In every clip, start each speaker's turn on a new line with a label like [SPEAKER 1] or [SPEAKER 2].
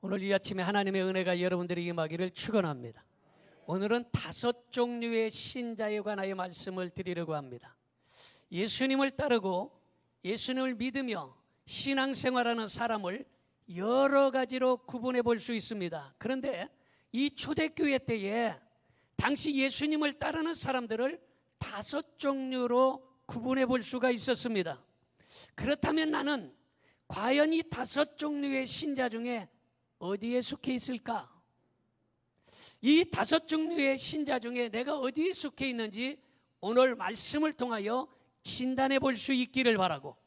[SPEAKER 1] 오늘 이 아침에 하나님의 은혜가 여러분들에게 임하기를 축원합니다. 오늘은 5종류의 신자에 관하여 말씀을 드리려고 합니다. 예수님을 따르고 예수님을 믿으며 신앙생활하는 사람을 여러 가지로 구분해 볼 수 있습니다. 그런데 이 초대교회 때에 당시 예수님을 따르는 사람들을 5종류로 구분해 볼 수가 있었습니다. 그렇다면 나는 과연 이 5종류의 신자 중에 어디에 속해 있을까? 이 5종류의 신자 중에 내가 어디에 속해 있는지 오늘 말씀을 통하여 진단해 볼 수 있기를 바라고,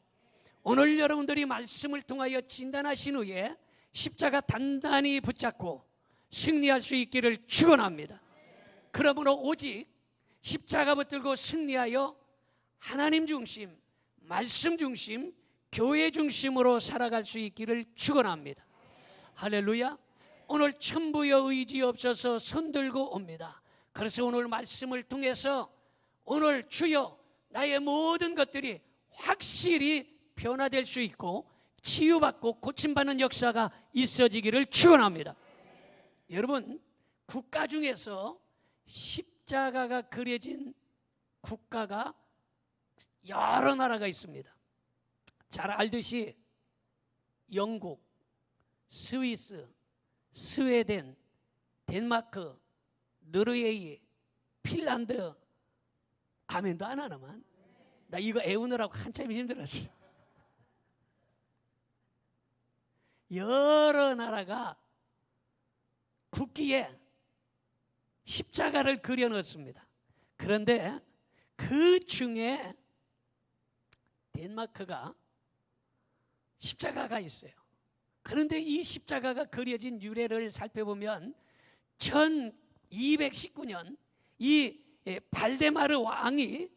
[SPEAKER 1] 오늘 여러분들이 말씀을 통하여 진단하신 후에 십자가 단단히 붙잡고 승리할 수 있기를 축원합니다. 그러므로 오직 십자가 붙들고 승리하여 하나님 중심, 말씀 중심, 교회 중심으로 살아갈 수 있기를 축원합니다. 할렐루야. 오늘 천부여 의지 없어서 손들고 옵니다. 그래서 오늘 말씀을 통해서 오늘 주여 나의 모든 것들이 확실히 변화될 수 있고 치유받고 고침받는 역사가 있어지기를 축원합니다. 여러분, 국가 중에서 십자가가 그려진 국가가 여러 나라가 있습니다. 잘 알듯이 영국, 스위스, 스웨덴, 덴마크, 노르웨이, 핀란드. 아멘도 안 하나만. 나 이거 애우느라고 한참 힘들었어. 여러 나라가 국기에 십자가를 그려 넣었습니다. 그런데 그 중에 덴마크가 십자가가 있어요. 그런데 이 십자가가 그려진 유래를 살펴보면 1219년 이 발데마르 왕이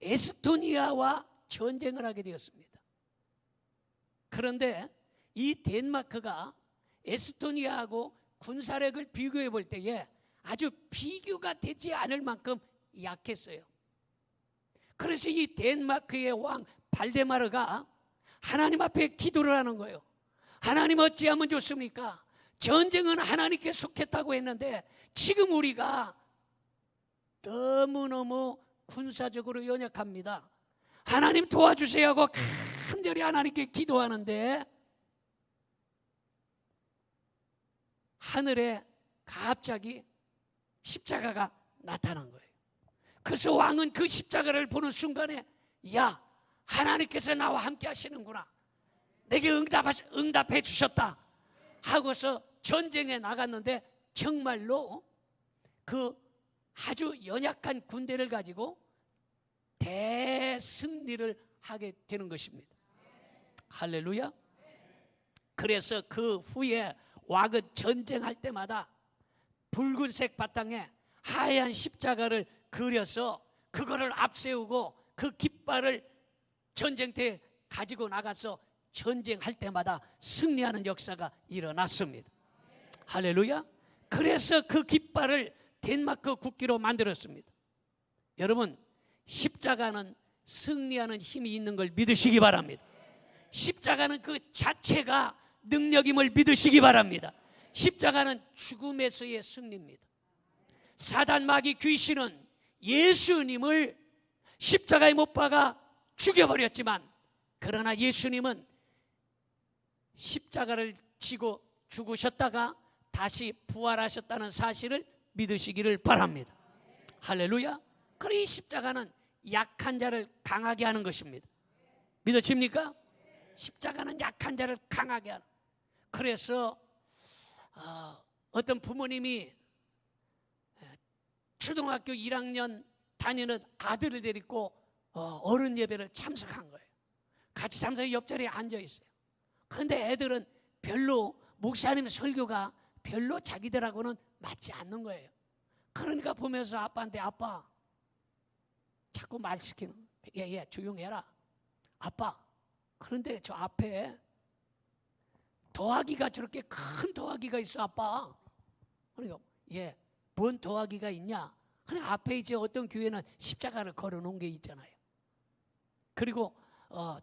[SPEAKER 1] 에스토니아와 전쟁을 하게 되었습니다. 그런데 이 덴마크가 에스토니아하고 군사력을 비교해 볼 때에 아주 비교가 되지 않을 만큼 약했어요. 그래서 이 덴마크의 왕 발데마르가 하나님 앞에 기도를 하는 거예요. 하나님 어찌하면 좋습니까? 전쟁은 하나님께 속했다고 했는데 지금 우리가 너무너무 군사적으로 연약합니다. 하나님 도와주세요 하고 간절히 하나님께 기도하는데 하늘에 갑자기 십자가가 나타난 거예요. 그래서 왕은 그 십자가를 보는 순간에 야, 하나님께서 나와 함께 하시는구나, 내게 응답해 주셨다 하고서 전쟁에 나갔는데 정말로 그 아주 연약한 군대를 가지고 대승리를 하게 되는 것입니다. 할렐루야. 그래서 그 후에 왕은 전쟁할 때마다 붉은색 바탕에 하얀 십자가를 그려서 그거를 앞세우고 그 깃발을 전쟁터에 가지고 나가서 전쟁할 때마다 승리하는 역사가 일어났습니다. 할렐루야. 그래서 그 깃발을 덴마크 국기로 만들었습니다. 여러분, 십자가는 승리하는 힘이 있는 걸 믿으시기 바랍니다. 십자가는 그 자체가 능력임을 믿으시기 바랍니다. 십자가는 죽음에서의 승리입니다. 사단, 마귀, 귀신은 예수님을 십자가에 못 박아 죽여버렸지만, 그러나 예수님은 십자가를 지고 죽으셨다가 다시 부활하셨다는 사실을 믿으시기를 바랍니다. 할렐루야. 그러니 이 십자가는 약한 자를 강하게 하는 것입니다. 믿어집니까? 십자가는 약한 자를 강하게 하는. 그래서 어떤 부모님이 초등학교 1학년 다니는 아들을 데리고 어른 예배를 참석한 거예요. 같이 참석해 옆자리에 앉아 있어요. 그런데 애들은 별로 목사님 설교가 별로 자기들하고는 맞지 않는 거예요. 그러니까 보면서 아빠한테 아빠 자꾸 말 시키는 거예요. 얘 조용해라. 아빠, 그런데 저 앞에 더하기가 저렇게 큰 더하기가 있어 아빠. 그러니까 얘 뭔 더하기가 있냐? 그냥 앞에 이제 어떤 교회는 십자가를 걸어놓은 게 있잖아요. 그리고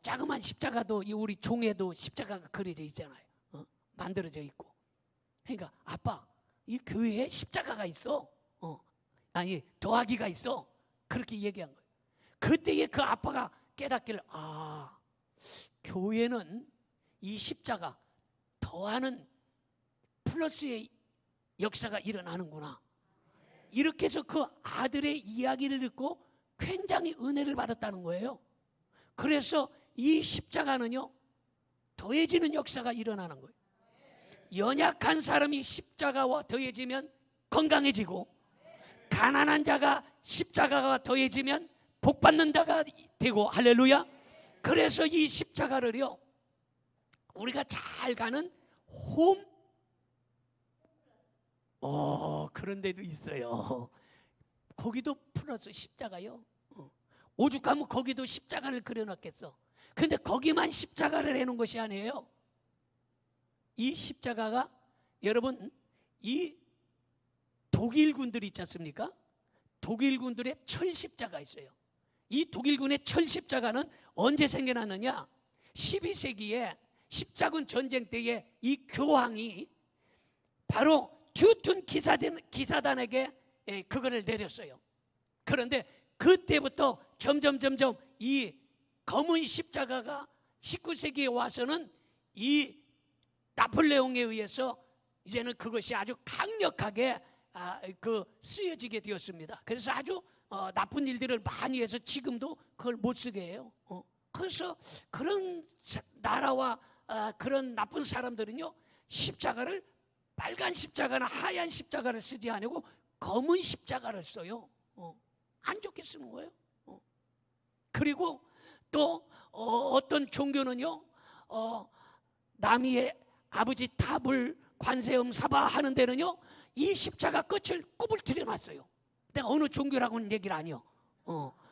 [SPEAKER 1] 자그마한 십자가도 우리 종에도 십자가가 그려져 있잖아요. 만들어져 있고. 그러니까 아빠, 이 교회에 십자가가 있어. 아니 더하기가 있어. 그렇게 얘기한 거예요. 그때에 그 아빠가 깨닫기를, 교회는 이 십자가 더하는 플러스의 역사가 일어나는구나. 이렇게 해서 그 아들의 이야기를 듣고 굉장히 은혜를 받았다는 거예요. 그래서 이 십자가는요, 더해지는 역사가 일어나는 거예요. 연약한 사람이 십자가와 더해지면 건강해지고, 가난한 자가 십자가가 더해지면 복받는 자가 되고, 할렐루야. 그래서 이 십자가를요, 우리가 잘 가는 그런 데도 있어요. 거기도 플러스 십자가요. 오죽 가면 거기도 십자가를 그려놨겠어. 근데 거기만 십자가를 해놓은 것이 아니에요. 이 십자가가, 여러분, 이 독일군들이 있지 않습니까? 독일군들의 철십자가 있어요. 이 독일군의 철십자가는 언제 생겨났느냐? 12세기에 십자군 전쟁 때에 이 교황이 바로 튜튼 기사단에게 그거를 내렸어요. 그런데 그때부터 점점 이 검은 십자가가 19세기에 와서는 이 나폴레옹에 의해서 이제는 그것이 아주 강력하게 쓰여지게 되었습니다. 그래서 아주 나쁜 일들을 많이 해서 지금도 그걸 못 쓰게 해요. 그래서 그런 나라와 그런 나쁜 사람들은요, 십자가를 빨간 십자가나 하얀 십자가를 쓰지 않고 검은 십자가를 써요. 안 좋게 쓰는 거예요. 그리고 또 어떤 종교는요, 남이의 아버지 탑을 관세음 사바 하는 데는요, 이 십자가 끝을 꼬불 놨어요. 내가 어느 종교라고는 얘기를 안 해요.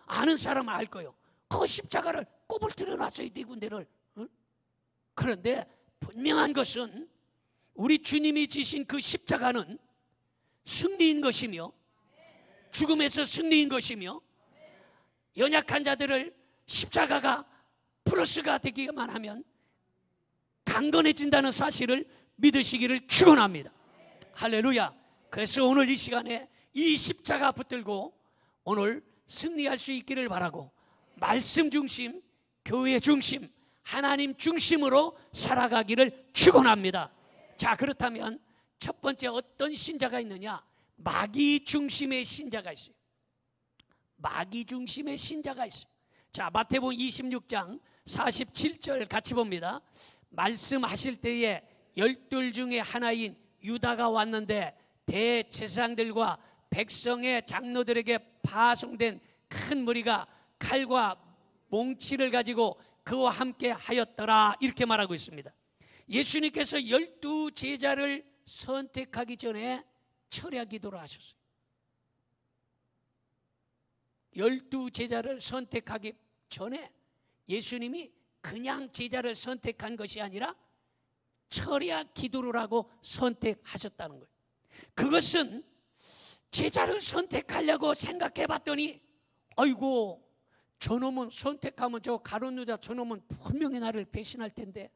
[SPEAKER 1] 아는 사람은 알 거예요. 그 십자가를 꼬불 놨어요, 네 군데를. 그런데 분명한 것은 우리 주님이 지신 그 십자가는 승리인 것이며, 죽음에서 승리인 것이며, 연약한 자들을 십자가가 플러스가 되기만 하면 강건해진다는 사실을 믿으시기를 축원합니다. 할렐루야. 그래서 오늘 이 시간에 이 십자가 붙들고 오늘 승리할 수 있기를 바라고, 말씀 중심, 교회 중심, 하나님 중심으로 살아가기를 축원합니다. 자, 그렇다면 첫 번째 어떤 신자가 있느냐? 마귀 중심의 신자가 있어요. 마귀 중심의 신자가 있어요. 자, 마태복음 26장 47절 같이 봅니다. 말씀하실 때에 12 중에 하나인 유다가 왔는데 대제사장들과 백성의 장로들에게 파송된 큰 무리가 칼과 몽치를 가지고 그와 함께 하였더라, 이렇게 말하고 있습니다. 예수님께서 12 제자를 선택하기 전에 철야 기도를 하셨어요. 12 제자를 선택하기 전에 예수님이 그냥 제자를 선택한 것이 아니라 철야 기도를 하고 선택하셨다는 거예요. 그것은 제자를 선택하려고 생각해 봤더니, 아이고, 저놈은 선택하면 저 가룟 유다 저놈은 분명히 나를 배신할 텐데,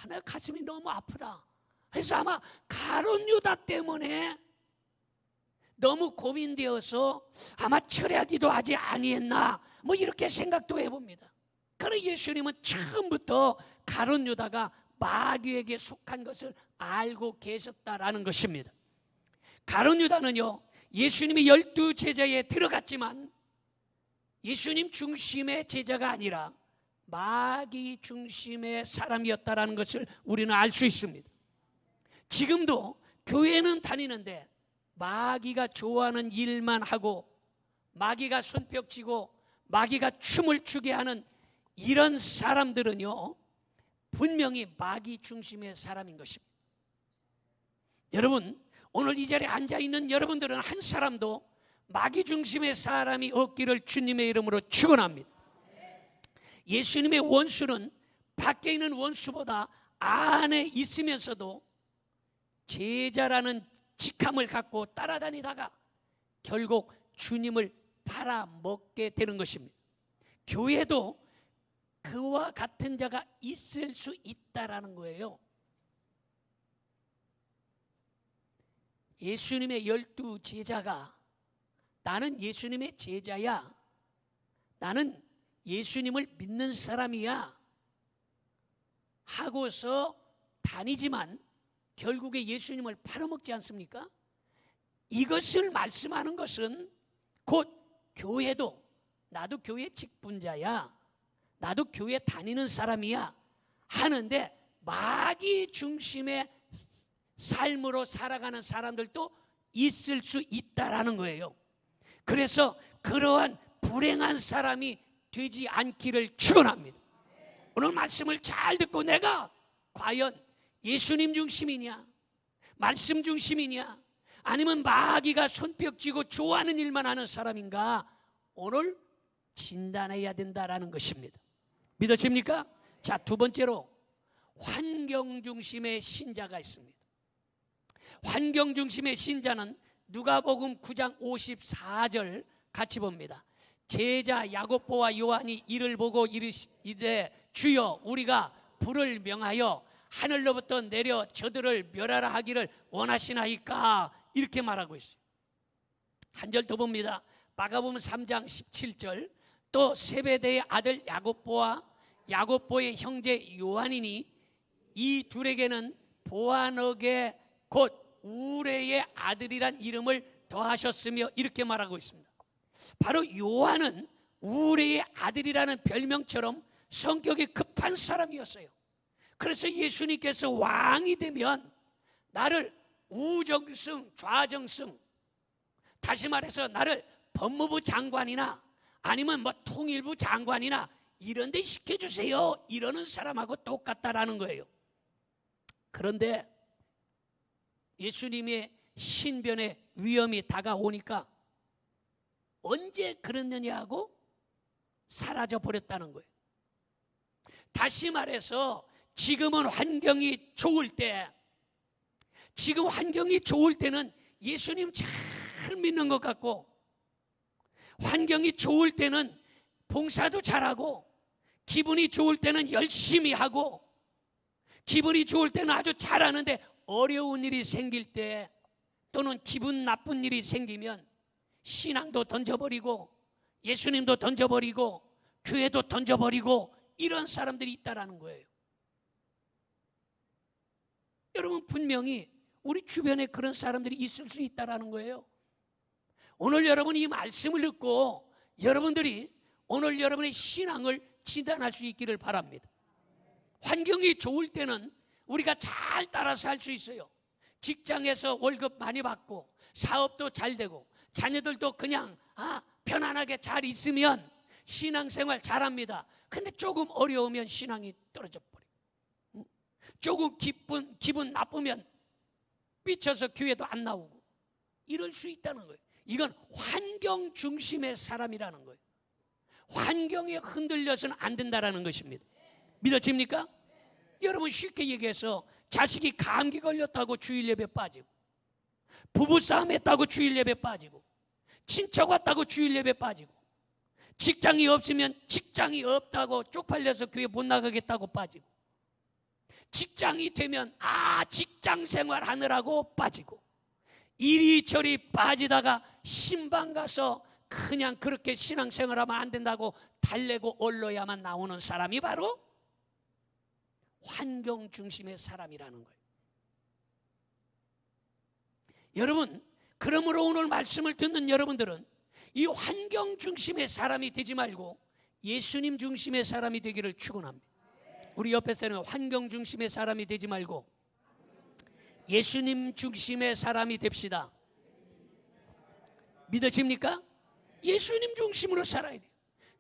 [SPEAKER 1] 내 가슴이 너무 아프다. 그래서 아마 가룟 유다 때문에 너무 고민되어서 아마 철야기도 하지 아니했나, 뭐 이렇게 생각도 해봅니다. 그러나 예수님은 처음부터 가룟 유다가 마귀에게 속한 것을 알고 계셨다라는 것입니다. 가룟 유다는요, 예수님이 12 제자에 들어갔지만 예수님 중심의 제자가 아니라 마귀 중심의 사람이었다라는 것을 우리는 알 수 있습니다. 지금도 교회는 다니는데 마귀가 좋아하는 일만 하고, 마귀가 손뼉치고 마귀가 춤을 추게 하는 이런 사람들은요, 분명히 마귀 중심의 사람인 것입니다. 여러분, 오늘 이 자리에 앉아있는 여러분들은 한 사람도 마귀 중심의 사람이 없기를 주님의 이름으로 축원합니다. 예수님의 원수는 밖에 있는 원수보다 안에 있으면서도 제자라는 직함을 갖고 따라다니다가 결국 주님을 팔아먹게 되는 것입니다. 교회도 그와 같은 자가 있을 수 있다라는 거예요. 예수님의 12 제자가 나는 예수님의 제자야, 나는 예수님을 믿는 사람이야 하고서 다니지만 결국에 예수님을 팔아먹지 않습니까? 이것을 말씀하는 것은 곧 교회도, 나도 교회 직분자야, 나도 교회 다니는 사람이야 하는데 마귀 중심의 삶으로 살아가는 사람들도 있을 수 있다라는 거예요. 그래서 그러한 불행한 사람이 되지 않기를 축원합니다. 오늘 말씀을 잘 듣고 내가 과연 예수님 중심이냐, 말씀 중심이냐, 아니면 마귀가 손뼉 쥐고 좋아하는 일만 하는 사람인가, 오늘 진단해야 된다라는 것입니다. 믿어집니까? 자, 두 번째로 환경 중심의 신자가 있습니다. 환경 중심의 신자는 누가복음 9장 54절 같이 봅니다. 제자 야고보와 요한이 이를 보고 이르시되 주여 우리가 불을 명하여 하늘로부터 내려 저들을 멸하라 하기를 원하시나이까, 이렇게 말하고 있어요. 한 절 더 봅니다. 마가복음 3장 17절 또 세베대의 아들 야고보와 야고보의 형제 요한이니 이 둘에게는 보아너게 곧 우레의 아들이란 이름을 더하셨으며, 이렇게 말하고 있습니다. 바로 요한은 우레의 아들이라는 별명처럼 성격이 급한 사람이었어요. 그래서 예수님께서 왕이 되면 나를 우정승, 좌정승, 다시 말해서 나를 법무부 장관이나 아니면 뭐 통일부 장관이나 이런 데 시켜주세요, 이러는 사람하고 똑같다라는 거예요. 그런데 예수님의 신변의 위험이 다가오니까 언제 그랬느냐 하고 사라져 버렸다는 거예요. 다시 말해서 지금은 환경이 좋을 때, 지금 환경이 좋을 때는 예수님 잘 믿는 것 같고, 환경이 좋을 때는 봉사도 잘하고, 기분이 좋을 때는 열심히 하고, 기분이 좋을 때는 아주 잘하는데 어려운 일이 생길 때 또는 기분 나쁜 일이 생기면 신앙도 던져버리고 예수님도 던져버리고 교회도 던져버리고 이런 사람들이 있다라는 거예요. 여러분, 분명히 우리 주변에 그런 사람들이 있을 수 있다라는 거예요. 오늘 여러분이 이 말씀을 듣고 여러분들이 오늘 여러분의 신앙을 진단할 수 있기를 바랍니다. 환경이 좋을 때는 우리가 잘 따라서 할 수 있어요. 직장에서 월급 많이 받고 사업도 잘 되고 자녀들도 그냥 편안하게 잘 있으면 신앙생활 잘합니다. 근데 조금 어려우면 신앙이 떨어져 버려요. 조금 기분 나쁘면 삐쳐서 교회도 안 나오고 이럴 수 있다는 거예요. 이건 환경 중심의 사람이라는 거예요. 환경에 흔들려서는 안 된다라는 것입니다. 믿어집니까? 여러분, 쉽게 얘기해서 자식이 감기 걸렸다고 주일 예배 빠지고, 부부싸움 했다고 주일 예배 빠지고, 친척 왔다고 주일 예배 빠지고, 직장이 없으면 직장이 없다고 쪽팔려서 교회 못 나가겠다고 빠지고, 직장이 되면 직장 생활 하느라고 빠지고, 이리저리 빠지다가 신방 가서 그냥 그렇게 신앙생활하면 안 된다고 달래고 올러야만 나오는 사람이 바로 환경 중심의 사람이라는 거예요. 여러분, 그러므로 오늘 말씀을 듣는 여러분들은 이 환경 중심의 사람이 되지 말고 예수님 중심의 사람이 되기를 축원합니다. 우리 옆에서는 환경 중심의 사람이 되지 말고 예수님 중심의 사람이 됩시다. 믿어집니까? 예수님 중심으로 살아야 돼요.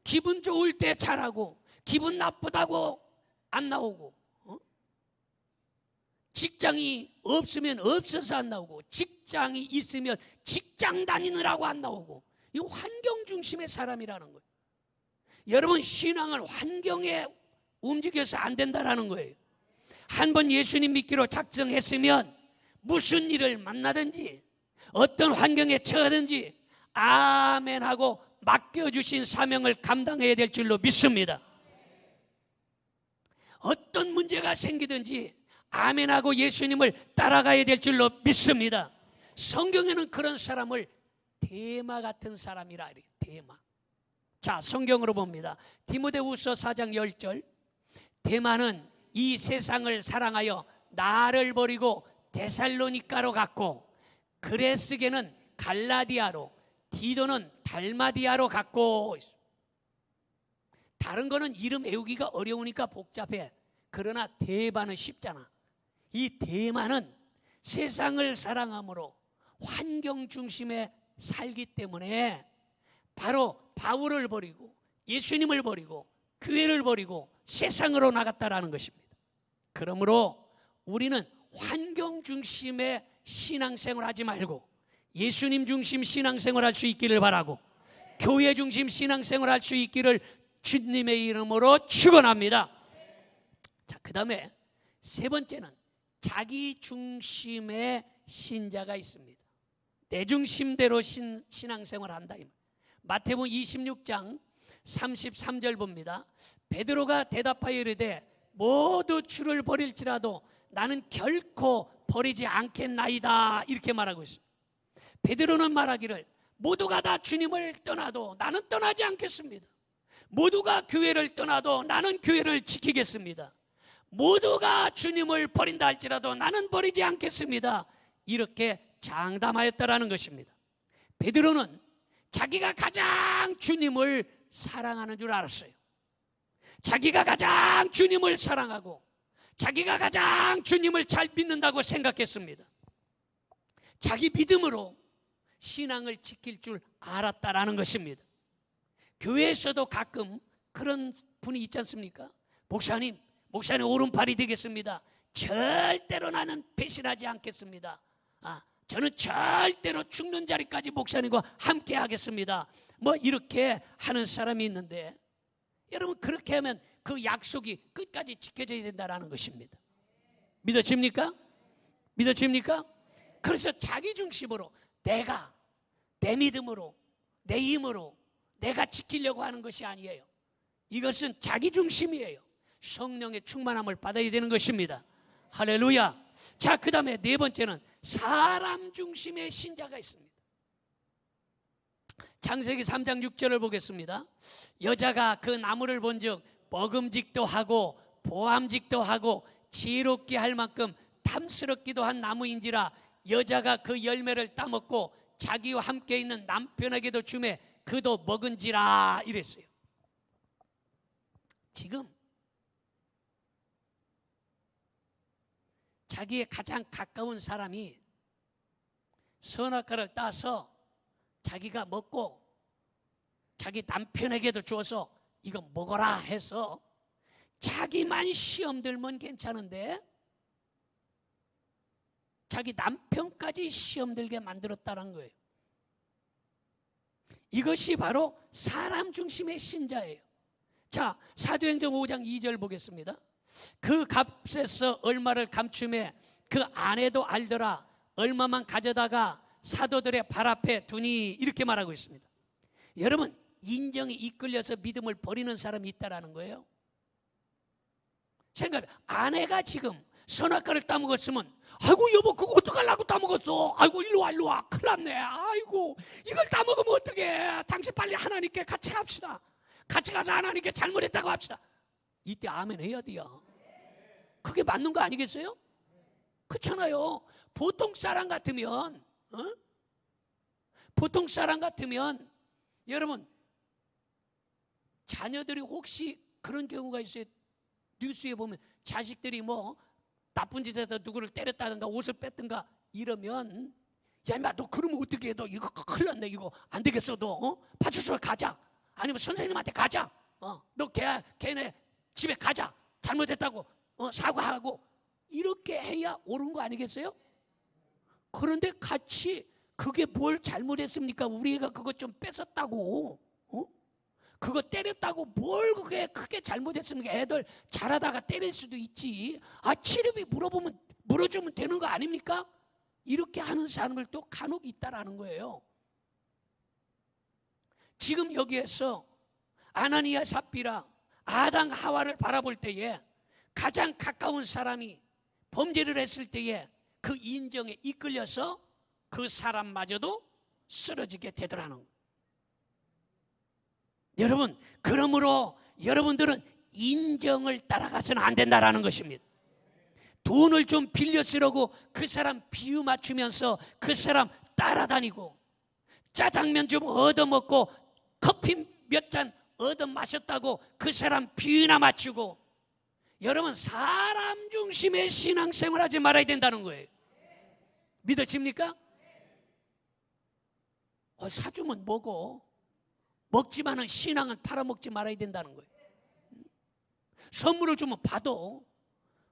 [SPEAKER 1] 기분 좋을 때 잘하고 기분 나쁘다고 안 나오고, 직장이 없으면 없어서 안 나오고, 직장이 있으면 직장 다니느라고 안 나오고, 이 환경 중심의 사람이라는 거예요. 여러분, 신앙은 환경에 움직여서 안 된다라는 거예요. 한번 예수님 믿기로 작정했으면 무슨 일을 만나든지 어떤 환경에 처하든지 아멘하고 맡겨주신 사명을 감당해야 될 줄로 믿습니다. 어떤 문제가 생기든지 아멘하고 예수님을 따라가야 될 줄로 믿습니다. 성경에는 그런 사람을 데마 같은 사람이라 그래요. 데마. 자, 성경으로 봅니다. 디모데후서 4장 10절. 데마는 이 세상을 사랑하여 나를 버리고 데살로니가로 갔고, 그레스게는 갈라디아로, 디도는 달마디아로 갔고. 다른 거는 이름 외우기가 어려우니까 복잡해. 그러나 데마는 쉽잖아. 이 데마는 세상을 사랑함으로 환경 중심에 살기 때문에 바로 바울을 버리고 예수님을 버리고 교회를 버리고 세상으로 나갔다라는 것입니다. 그러므로 우리는 환경 중심의 신앙생활 하지 말고 예수님 중심 신앙생활 할 수 있기를 바라고, 교회 중심 신앙생활 할 수 있기를 주님의 이름으로 축원합니다. 자, 그 다음에 세 번째는 자기 중심의 신자가 있습니다. 내 중심대로 신앙생활 한다. 마태복음 26장 33절 봅니다. 베드로가 대답하여 이르되 모두 주를 버릴지라도 나는 결코 버리지 않겠나이다. 이렇게 말하고 있습니다. 베드로는 말하기를 모두가 다 주님을 떠나도 나는 떠나지 않겠습니다. 모두가 교회를 떠나도 나는 교회를 지키겠습니다. 모두가 주님을 버린다 할지라도 나는 버리지 않겠습니다. 이렇게 장담하였다라는 것입니다. 베드로는 자기가 가장 주님을 사랑하는 줄 알았어요. 자기가 가장 주님을 사랑하고 자기가 가장 주님을 잘 믿는다고 생각했습니다. 자기 믿음으로 신앙을 지킬 줄 알았다라는 것입니다. 교회에서도 가끔 그런 분이 있지 않습니까? 목사님 오른팔이 되겠습니다. 절대로 나는 배신하지 않겠습니다. 저는 절대로 죽는 자리까지 목사님과 함께 하겠습니다. 뭐 이렇게 하는 사람이 있는데, 여러분 그렇게 하면 그 약속이 끝까지 지켜져야 된다는 것입니다. 믿어집니까? 믿어집니까? 그래서 자기 중심으로 내가 내 믿음으로 내 힘으로 내가 지키려고 하는 것이 아니에요. 이것은 자기 중심이에요. 성령의 충만함을 받아야 되는 것입니다. 할렐루야. 자, 그 다음에 네 번째는 사람 중심의 신자가 있습니다. 창세기 3장 6절을 보겠습니다. 여자가 그 나무를 본즉 먹음직도 하고 보암직도 하고 지혜롭게 할 만큼 탐스럽기도 한 나무인지라 여자가 그 열매를 따먹고 자기와 함께 있는 남편에게도 주매 그도 먹은지라 이랬어요. 지금 자기의 가장 가까운 사람이 선악과를 따서 자기가 먹고 자기 남편에게도 줘서 이거 먹어라 해서 자기만 시험 들면 괜찮은데 자기 남편까지 시험 들게 만들었다는 거예요. 이것이 바로 사람 중심의 신자예요. 자, 사도행전 5장 2절 보겠습니다. 그 값에서 얼마를 감추매 그 아내도 알더라. 얼마만 가져다가 사도들의 발 앞에 두니 이렇게 말하고 있습니다. 여러분, 인정에 이끌려서 믿음을 버리는 사람이 있다라는 거예요. 생각해, 아내가 지금 선악과를 따먹었으면 아이고 여보 그거 어떡하려고 따먹었어. 아이고 일로 와 큰일 났네. 아이고 이걸 따먹으면 어떡해. 당신 빨리 하나님께 같이 갑시다. 같이 가서 하나님께 잘못했다고 합시다. 이때 아멘 해야 돼요. 그게 맞는 거 아니겠어요? 그렇잖아요. 보통 사람 같으면 보통 사람 같으면 여러분 자녀들이 혹시 그런 경우가 있어요. 뉴스에 보면 자식들이 뭐 나쁜 짓에서 누구를 때렸다든가 옷을 뺐든가 이러면 야 인마 너 그러면 어떻게 해. 너 이거 큰일 났네. 이거 안 되겠어. 너 파출소에 가자. 아니면 선생님한테 가자. 너 걔네 집에 가자. 잘못했다고 사과하고 이렇게 해야 옳은 거 아니겠어요? 그런데 같이 그게 뭘 잘못했습니까? 우리 애가 그거 좀 뺏었다고 그거 때렸다고 뭘 그게 크게 잘못했습니까? 애들 잘하다가 때릴 수도 있지. 치료비 물어주면 되는 거 아닙니까? 이렇게 하는 사람들도 간혹 있다라는 거예요. 지금 여기에서 아나니아 삽비라 아당 하와를 바라볼 때에 가장 가까운 사람이 범죄를 했을 때에 그 인정에 이끌려서 그 사람마저도 쓰러지게 되더라는 거예요. 여러분, 그러므로 여러분들은 인정을 따라가서는 안 된다라는 것입니다. 돈을 좀 빌려 쓰려고 그 사람 비유 맞추면서 그 사람 따라다니고, 짜장면 좀 얻어먹고 커피 몇 잔 얻어 마셨다고 그 사람 비유나 맞추고, 여러분, 사람 중심의 신앙생활 하지 말아야 된다는 거예요. 믿어집니까? 사주면 먹어. 먹지만은 신앙은 팔아먹지 말아야 된다는 거예요. 선물을 주면 받아.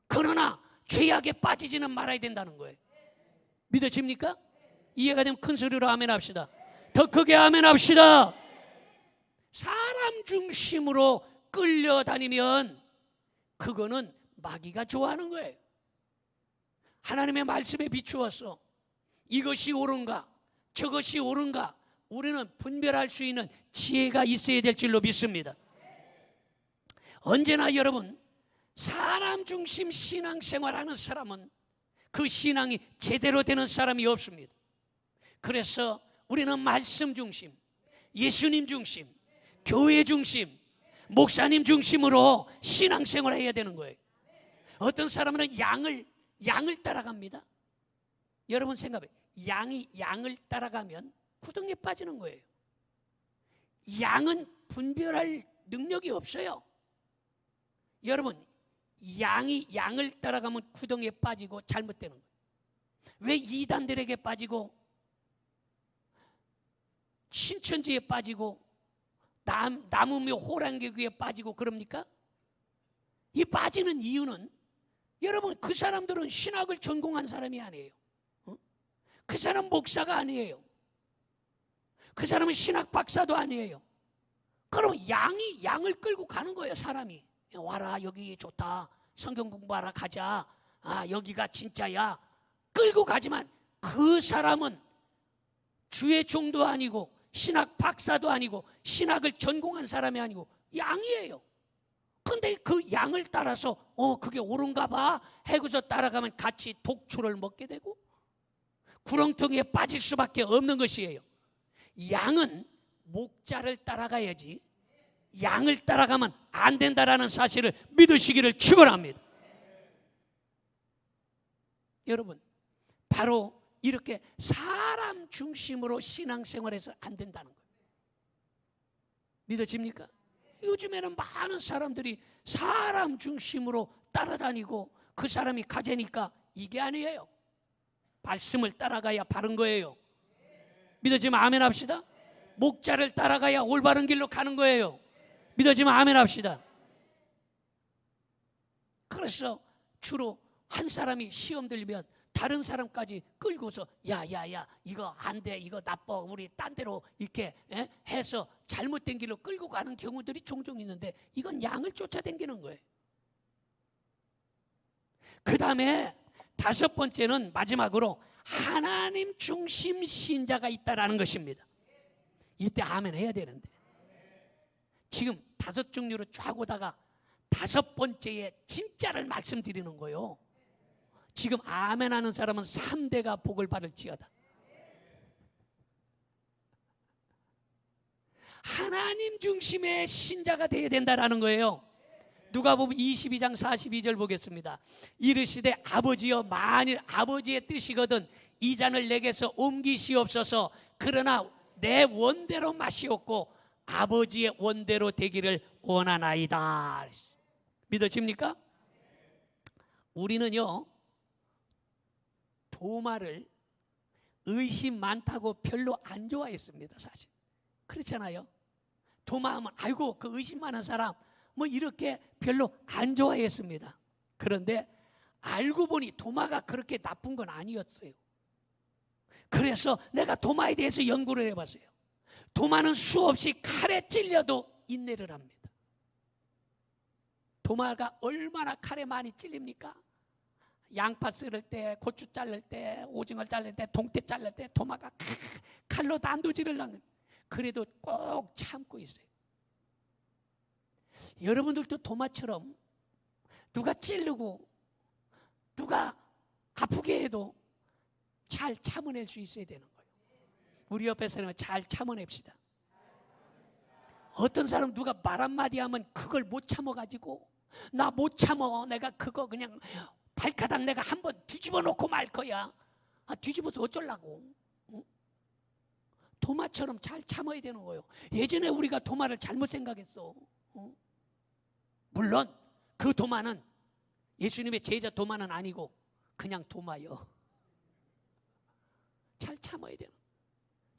[SPEAKER 1] 그러나 죄악에 빠지지는 말아야 된다는 거예요. 믿어집니까? 이해가 되면 큰 소리로 아멘 합시다. 더 크게 아멘 합시다. 사람 중심으로 끌려다니면 그거는 마귀가 좋아하는 거예요. 하나님의 말씀에 비추어서 이것이 옳은가 저것이 옳은가 우리는 분별할 수 있는 지혜가 있어야 될 줄로 믿습니다. 언제나 여러분, 사람 중심 신앙생활하는 사람은 그 신앙이 제대로 되는 사람이 없습니다. 그래서 우리는 말씀 중심, 예수님 중심, 교회 중심, 목사님 중심으로 신앙생활을 해야 되는 거예요. 어떤 사람은 양을 따라갑니다. 여러분 생각해, 양이 양을 따라가면 구덩이에 빠지는 거예요. 양은 분별할 능력이 없어요. 여러분, 양이 양을 따라가면 구덩이에 빠지고 잘못되는 거예요. 왜 이단들에게 빠지고 신천지에 빠지고 나무며 호랑개귀에 빠지고 그럽니까? 이 빠지는 이유는, 여러분, 그 사람들은 신학을 전공한 사람이 아니에요. 그 사람 목사가 아니에요. 그 사람은 신학 박사도 아니에요. 그러면 양이 양을 끌고 가는 거예요. 사람이 와라, 여기 좋다, 성경 공부하라, 가자, 여기가 진짜야, 끌고 가지만 그 사람은 주의 종도 아니고 신학 박사도 아니고 신학을 전공한 사람이 아니고 양이에요. 근데 그 양을 따라서 그게 옳은가 봐 해고서 따라가면 같이 독초를 먹게 되고 구렁텅이에 빠질 수밖에 없는 것이에요. 양은 목자를 따라가야지 양을 따라가면 안 된다라는 사실을 믿으시기를 축원합니다. 여러분, 바로 이렇게 사람 중심으로 신앙생활해서 안 된다는 거예요. 믿어집니까? 요즘에는 많은 사람들이 사람 중심으로 따라다니고 그 사람이 가재니까 이게 아니에요. 말씀을 따라가야 바른 거예요. 믿어지면 아멘 합시다. 목자를 따라가야 올바른 길로 가는 거예요. 믿어지면 아멘 합시다. 그래서 주로 한 사람이 시험 들면 다른 사람까지 끌고서 야야야 이거 안 돼, 이거 나빠, 우리 딴 데로 이렇게 해서 잘못된 길로 끌고 가는 경우들이 종종 있는데, 이건 양을 쫓아다니는 거예요. 그 다음에 다섯 번째는 마지막으로 하나님 중심 신자가 있다라는 것입니다. 이때 아멘 해야 되는데 지금 다섯 종류로 쫙 오다가 다섯 번째에 진짜를 말씀드리는 거예요. 지금 아멘 하는 사람은 3대가 복을 받을지어다. 하나님 중심의 신자가 되어야 된다라는 거예요. 누가복음 22장 42절 보겠습니다. 이르시되 아버지여, 만일 아버지의 뜻이거든 이 잔을 내게서 옮기시옵소서. 그러나 내 원대로 마시옵고 아버지의 원대로 되기를 원하나이다. 믿어집니까? 우리는요, 도마를 의심 많다고 별로 안 좋아했습니다. 사실 그렇잖아요. 도마하면 아이고 그 의심 많은 사람 뭐 이렇게 별로 안 좋아했습니다. 그런데 알고 보니 도마가 그렇게 나쁜 건 아니었어요. 그래서 내가 도마에 대해서 연구를 해봤어요. 도마는 수없이 칼에 찔려도 인내를 합니다. 도마가 얼마나 칼에 많이 찔립니까? 양파 썰을 때, 고추 자를 때, 오징어 자를 때, 동태 자를 때 도마가 칼로 난도질을 하는, 그래도 꼭 참고 있어요. 여러분들도 도마처럼 누가 찌르고 누가 아프게 해도 잘 참아낼 수 있어야 되는 거예요. 우리 옆에서는 잘 참아냅시다. 어떤 사람 누가 말 한마디 하면 그걸 못 참아가지고 나 못 참어, 내가 그거 그냥 발가락 내가 한번 뒤집어 놓고 말 거야. 뒤집어서 어쩌려고. 도마처럼 잘 참아야 되는 거예요. 예전에 우리가 도마를 잘못 생각했어. 물론 그 도마는 예수님의 제자 도마는 아니고 그냥 도마요. 잘 참아야 되는.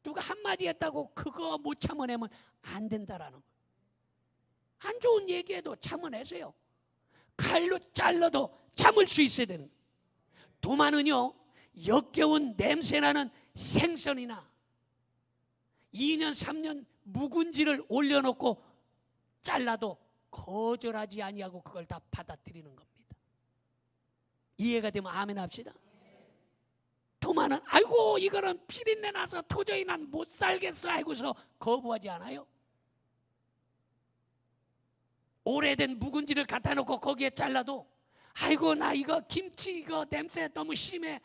[SPEAKER 1] 누가 한마디 했다고 그거 못 참아내면 안 된다라는 거예요. 안 좋은 얘기해도 참아내세요. 칼로 잘라도 참을 수 있어야 되는 거예요. 도마는요, 역겨운 냄새나는 생선이나 2년 3년 묵은지를 올려놓고 잘라도 거절하지 아니하고 그걸 다 받아들이는 겁니다. 이해가 되면 아멘 합시다. 도마는 아이고 이거는 피린내 나서 도저히 난 못 살겠어 하고서 거부하지 않아요. 오래된 묵은지를 갖다 놓고 거기에 잘라도 아이고 나 이거 김치 이거 냄새 너무 심해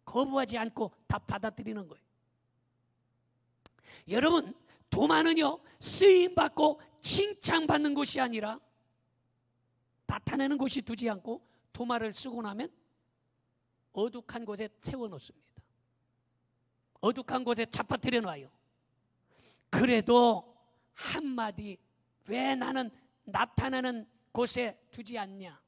[SPEAKER 1] 거부하지 않고 다 받아들이는 거예요. 여러분, 도마는요 쓰임받고 칭찬받는 곳이 아니라 나타내는 곳이 두지 않고 도마를 쓰고 나면 어둑한 곳에 세워놓습니다. 어둑한 곳에 잡아뜨려 놔요. 그래도 한마디 왜 나는 나타나는 곳에 두지 않냐,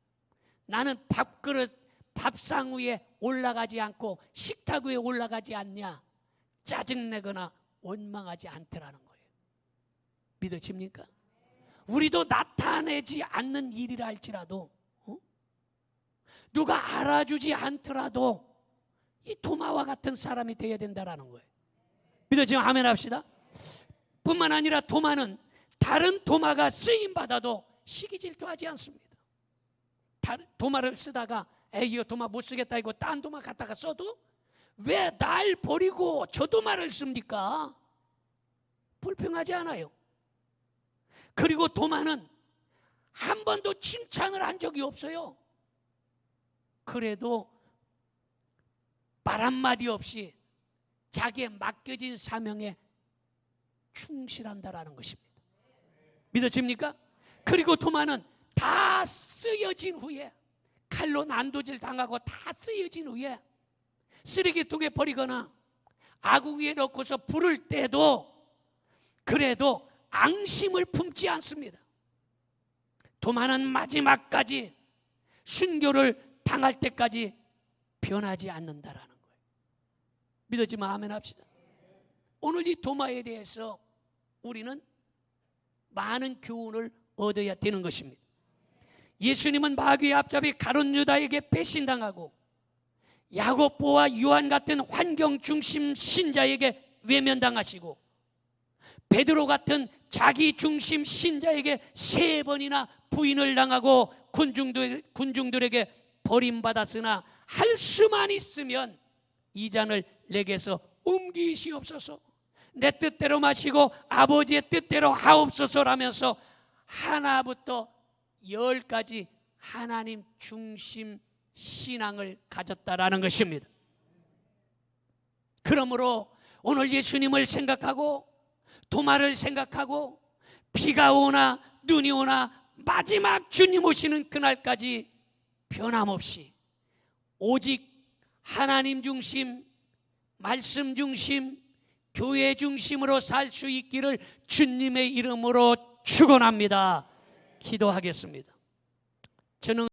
[SPEAKER 1] 나는 밥그릇 밥상 위에 올라가지 않고 식탁 위에 올라가지 않냐, 짜증내거나 원망하지 않더라는 거예요. 믿으십니까? 우리도 나타내지 않는 일이라 할지라도 누가 알아주지 않더라도 이 도마와 같은 사람이 되어야 된다라는 거예요. 믿어지면 아멘 합시다. 뿐만 아니라 도마는 다른 도마가 쓰임받아도 시기 질투하지 않습니다. 도마를 쓰다가 에이 이거 도마 못 쓰겠다 이거 딴 도마 갖다가 써도 왜 날 버리고 저 도마를 씁니까? 불평하지 않아요. 그리고 도마는 한 번도 칭찬을 한 적이 없어요. 그래도 말 한마디 없이 자기의 맡겨진 사명에 충실한다라는 것입니다. 믿어집니까? 그리고 도마는 다 쓰여진 후에 칼로 난도질 당하고 다 쓰여진 후에 쓰레기통에 버리거나 아궁이에 넣고서 불을 때도 그래도 앙심을 품지 않습니다. 도마는 마지막까지 순교를 당할 때까지 변하지 않는다라는 거예요. 믿어지면 아멘 합시다. 오늘 이 도마에 대해서 우리는 많은 교훈을 얻어야 되는 것입니다. 예수님은 마귀의 앞잡이 가룟 유다에게 배신당하고 야고보와 요한 같은 환경 중심 신자에게 외면당하시고 베드로 같은 자기 중심 신자에게 3번이나 부인을 당하고 군중들에게 버림받았으나 할 수만 있으면 이 잔을 내게서 옮기시옵소서, 내 뜻대로 마시고 아버지의 뜻대로 하옵소서라면서 하나부터 10까지 하나님 중심 신앙을 가졌다라는 것입니다. 그러므로 오늘 예수님을 생각하고 도마를 생각하고 비가 오나 눈이 오나 마지막 주님 오시는 그날까지 변함없이 오직 하나님 중심, 말씀 중심, 교회 중심으로 살 수 있기를 주님의 이름으로 축원합니다. 기도하겠습니다. 저는